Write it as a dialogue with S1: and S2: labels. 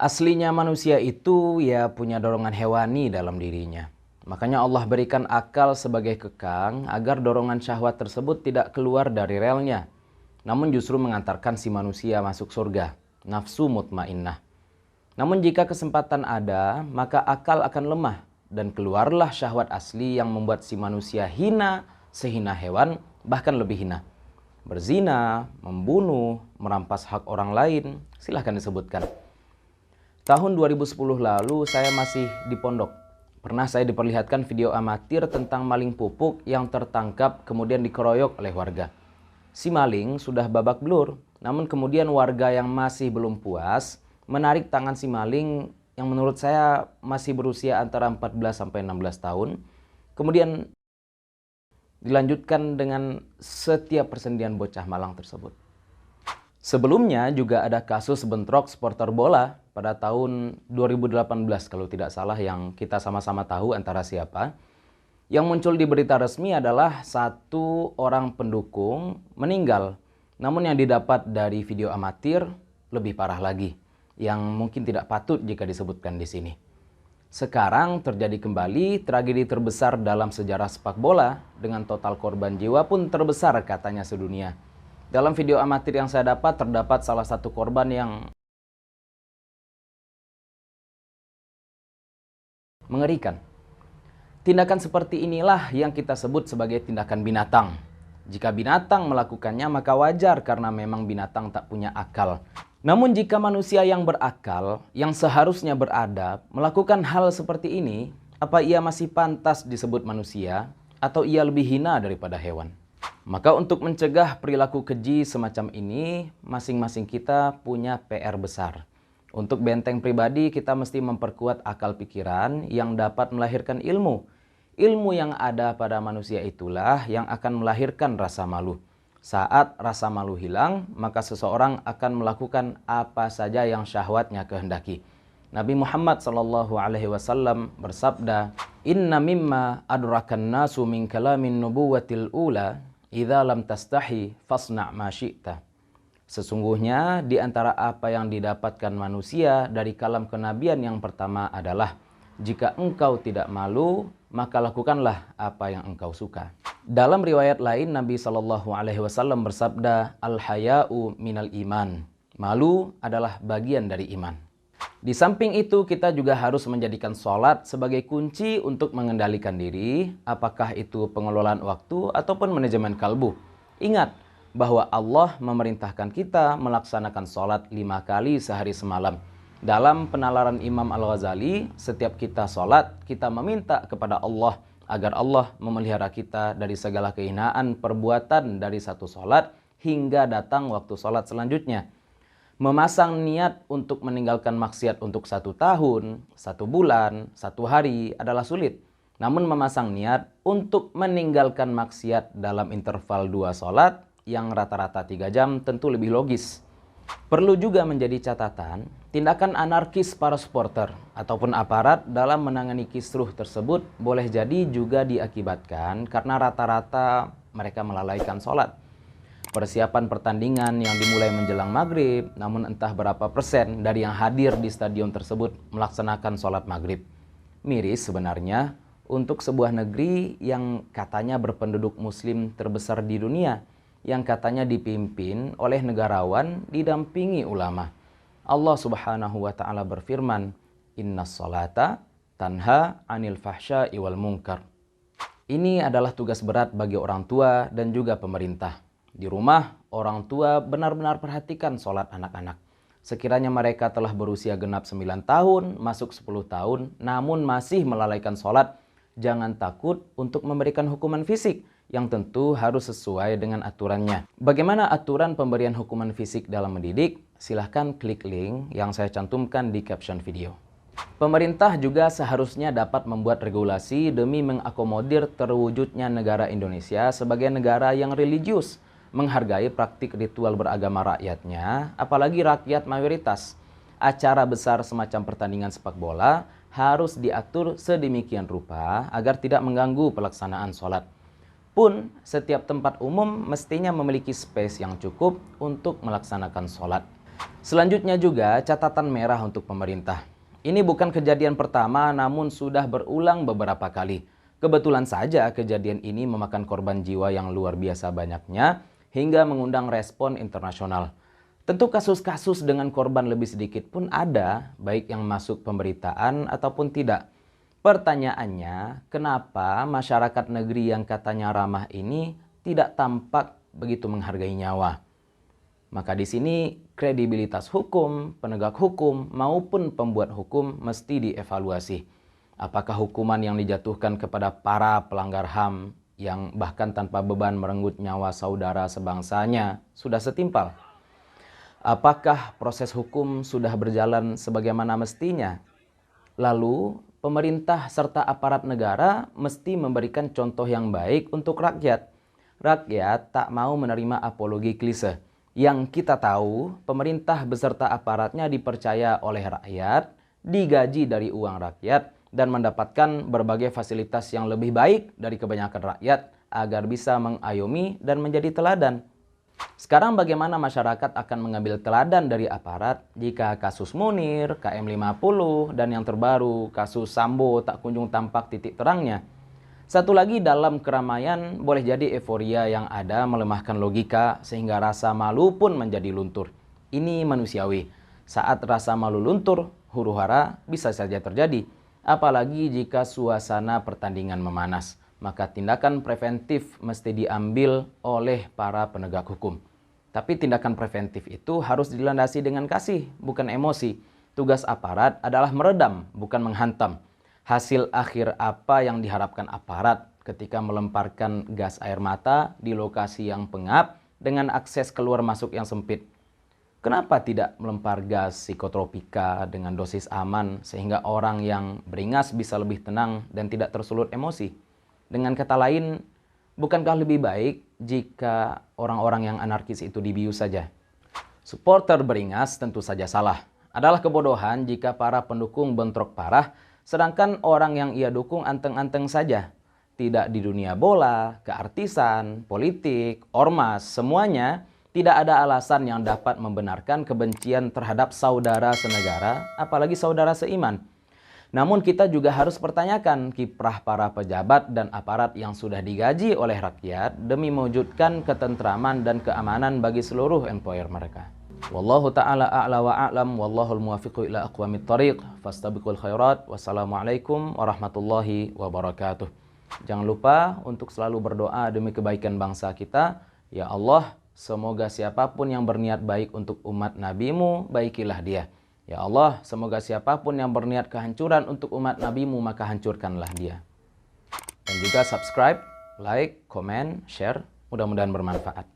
S1: Aslinya manusia itu ya punya dorongan hewani dalam dirinya. Makanya Allah berikan akal sebagai kekang agar dorongan syahwat tersebut tidak keluar dari relnya, namun justru mengantarkan si manusia masuk surga, nafsu mutmainnah. Namun jika kesempatan ada, maka akal akan lemah dan keluarlah syahwat asli yang membuat si manusia hina, sehina hewan, bahkan lebih hina. Berzina, membunuh, merampas hak orang lain, silahkan disebutkan. Tahun 2010 lalu saya masih di pondok. Pernah saya diperlihatkan video amatir tentang maling pupuk yang tertangkap kemudian dikeroyok oleh warga. Si maling sudah babak belur, namun kemudian warga yang masih belum puas menarik tangan si maling yang menurut saya masih berusia antara 14 sampai 16 tahun. Kemudian dilanjutkan dengan setiap persendian bocah malang tersebut. Sebelumnya juga ada kasus bentrok supporter bola pada tahun 2018 kalau tidak salah, yang kita sama-sama tahu antara siapa. Yang muncul di berita resmi adalah satu orang pendukung meninggal. Namun yang didapat dari video amatir lebih parah lagi, yang mungkin tidak patut jika disebutkan di sini. Sekarang terjadi kembali tragedi terbesar dalam sejarah sepak bola dengan total korban jiwa pun terbesar katanya sedunia. Dalam video amatir yang saya dapat, terdapat salah satu korban yang mengerikan. Tindakan seperti inilah yang kita sebut sebagai tindakan binatang. Jika binatang melakukannya, maka wajar karena memang binatang tak punya akal. Namun jika manusia yang berakal, yang seharusnya beradab, melakukan hal seperti ini, apa ia masih pantas disebut manusia atau ia lebih hina daripada hewan? Maka untuk mencegah perilaku keji semacam ini, masing-masing kita punya PR besar. Untuk benteng pribadi, kita mesti memperkuat akal pikiran yang dapat melahirkan ilmu. Ilmu yang ada pada manusia itulah yang akan melahirkan rasa malu. Saat rasa malu hilang, maka seseorang akan melakukan apa saja yang syahwatnya kehendaki. Nabi Muhammad SAW bersabda, "Inna mimma adrakan nasu min kalamin nubuwatil ula, idza lam tastahi fasna' ma syi'ta." Sesungguhnya di antara apa yang didapatkan manusia dari kalam kenabian yang pertama adalah, jika engkau tidak malu, maka lakukanlah apa yang engkau suka. Dalam riwayat lain, Nabi SAW bersabda, "Al-haya'u minal iman." Malu adalah bagian dari iman. Di samping itu, kita juga harus menjadikan sholat sebagai kunci untuk mengendalikan diri, apakah itu pengelolaan waktu ataupun manajemen kalbu. Ingat bahwa Allah memerintahkan kita melaksanakan sholat 5 kali sehari semalam. Dalam penalaran Imam Al-Ghazali, setiap kita sholat, kita meminta kepada Allah agar Allah memelihara kita dari segala kehinaan perbuatan dari satu sholat hingga datang waktu sholat selanjutnya. Memasang niat untuk meninggalkan maksiat untuk 1 tahun, 1 bulan, 1 hari adalah sulit. Namun memasang niat untuk meninggalkan maksiat dalam interval 2 sholat yang rata-rata 3 jam tentu lebih logis. Perlu juga menjadi catatan, tindakan anarkis para supporter ataupun aparat dalam menangani kisruh tersebut boleh jadi juga diakibatkan karena rata-rata mereka melalaikan sholat. Persiapan pertandingan yang dimulai menjelang maghrib, namun entah berapa persen dari yang hadir di stadion tersebut melaksanakan sholat maghrib. Miris sebenarnya untuk sebuah negeri yang katanya berpenduduk muslim terbesar di dunia, yang katanya dipimpin oleh negarawan didampingi ulama. Allah Subhanahu wa taala berfirman, "Innas sholata tanha 'anil fahsya'i wal munkar." Ini adalah tugas berat bagi orang tua dan juga pemerintah. Di rumah, orang tua benar-benar perhatikan sholat anak-anak. Sekiranya mereka telah berusia genap 9 tahun, masuk 10 tahun, namun masih melalaikan sholat, jangan takut untuk memberikan hukuman fisik yang tentu harus sesuai dengan aturannya. Bagaimana aturan pemberian hukuman fisik dalam mendidik? Silahkan klik link yang saya cantumkan di caption video. Pemerintah juga seharusnya dapat membuat regulasi demi mengakomodir terwujudnya negara Indonesia sebagai negara yang religius, menghargai praktik ritual beragama rakyatnya, apalagi rakyat mayoritas. Acara besar semacam pertandingan sepak bola harus diatur sedemikian rupa agar tidak mengganggu pelaksanaan sholat. Pun, setiap tempat umum mestinya memiliki space yang cukup untuk melaksanakan sholat. Selanjutnya juga catatan merah untuk pemerintah. Ini bukan kejadian pertama namun sudah berulang beberapa kali. Kebetulan saja kejadian ini memakan korban jiwa yang luar biasa banyaknya hingga mengundang respon internasional. Tentu kasus-kasus dengan korban lebih sedikit pun ada, baik yang masuk pemberitaan ataupun tidak. Pertanyaannya, kenapa masyarakat negeri yang katanya ramah ini tidak tampak begitu menghargai nyawa? Maka di sini kredibilitas hukum, penegak hukum maupun pembuat hukum mesti dievaluasi. Apakah hukuman yang dijatuhkan kepada para pelanggar HAM yang bahkan tanpa beban merenggut nyawa saudara sebangsanya sudah setimpal? Apakah proses hukum sudah berjalan sebagaimana mestinya? Lalu, pemerintah serta aparat negara mesti memberikan contoh yang baik untuk rakyat. Rakyat tak mau menerima apologi klise. Yang kita tahu, pemerintah beserta aparatnya dipercaya oleh rakyat, digaji dari uang rakyat, dan mendapatkan berbagai fasilitas yang lebih baik dari kebanyakan rakyat agar bisa mengayomi dan menjadi teladan. Sekarang bagaimana masyarakat akan mengambil teladan dari aparat jika kasus Munir, KM50, dan yang terbaru kasus Sambo tak kunjung tampak titik terangnya? Satu lagi, dalam keramaian boleh jadi euforia yang ada melemahkan logika sehingga rasa malu pun menjadi luntur. Ini manusiawi. Saat rasa malu luntur, huru-hara bisa saja terjadi. Apalagi jika suasana pertandingan memanas. Maka tindakan preventif mesti diambil oleh para penegak hukum. Tapi tindakan preventif itu harus dilandasi dengan kasih, bukan emosi. Tugas aparat adalah meredam, bukan menghantam. Hasil akhir apa yang diharapkan aparat ketika melemparkan gas air mata di lokasi yang pengap dengan akses keluar masuk yang sempit? Kenapa tidak melempar gas psikotropika dengan dosis aman sehingga orang yang beringas bisa lebih tenang dan tidak tersulut emosi? Dengan kata lain, bukankah lebih baik jika orang-orang yang anarkis itu dibius saja? Supporter beringas tentu saja salah. Adalah kebodohan jika para pendukung bentrok parah, sedangkan orang yang ia dukung anteng-anteng saja. Tidak di dunia bola, keartisan, politik, ormas, semuanya tidak ada alasan yang dapat membenarkan kebencian terhadap saudara senegara, apalagi saudara seiman. Namun kita juga harus pertanyakan kiprah para pejabat dan aparat yang sudah digaji oleh rakyat demi mewujudkan ketentraman dan keamanan bagi seluruh employer mereka. Wallahu ta'ala a'la wa a'lam, wallahul muwafiqu ila aqwamit thariq, fastabiqul khairat, wassalamualaikum warahmatullahi wabarakatuh. Jangan lupa untuk selalu berdoa demi kebaikan bangsa kita. Ya Allah, semoga siapapun yang berniat baik untuk umat Nabi-Mu, baikilah dia. Ya Allah, semoga siapapun yang berniat kehancuran untuk umat Nabi-Mu, maka hancurkanlah dia. Dan juga subscribe, like, komen, share, mudah-mudahan bermanfaat.